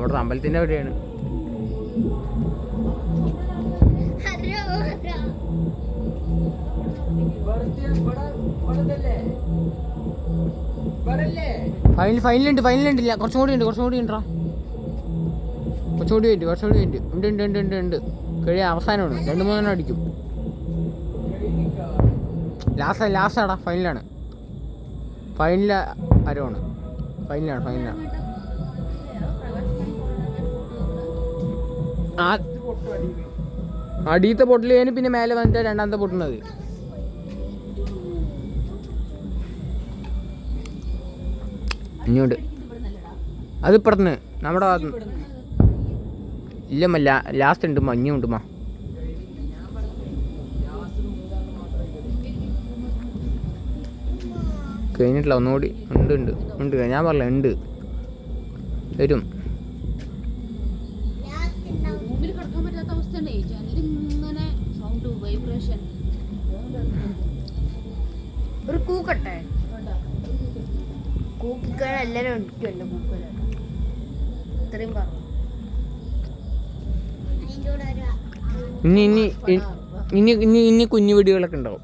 അവിടെ അമ്പലത്തിൻ്റെ അവിടെയാണ്. ഫൈനലുണ്ടില്ല, കുറച്ചും കൂടി ഉണ്ട് ഉണ്ടോ, കുറച്ചുകൂടി ഉണ്ട്. കഴിയാൻ അവസാനമാണ്, 2-3 അടിക്കും. ലാസ്റ്റാടാ, ഫൈനലാണ്. ഫൈനലാണ്. അടിയത്തെ പൊട്ടൽ കഴിഞ്ഞ് പിന്നെ മേലെ വന്നിട്ട് രണ്ടാമത്തെ പൊട്ടുന്നത്. ഇനിയുണ്ട് അത് ഇപ്പുറത്തുനിന്ന് നമ്മുടെ ഭാഗത്തുനിന്ന് ഇല്ലമ്മ, ലാസ്റ്റ് ഉണ്ട് മഞ്ഞുണ്ട്. കഴിഞ്ഞിട്ടില്ല, ഒന്നുകൂടി ഉണ്ട്. ഞാൻ പറഞ്ഞ ഉണ്ട്, വരും. ഒരു കൂക്കട്ടെ, കൂക്കിക്കാൻ എല്ലാവരും ഒഴിക്കുമല്ലോ കൂക്കല. ഇത്രയും പറഞ്ഞു. ഇനി കുഞ്ഞു വീഡിയോകളൊക്കെ ഉണ്ടാവും.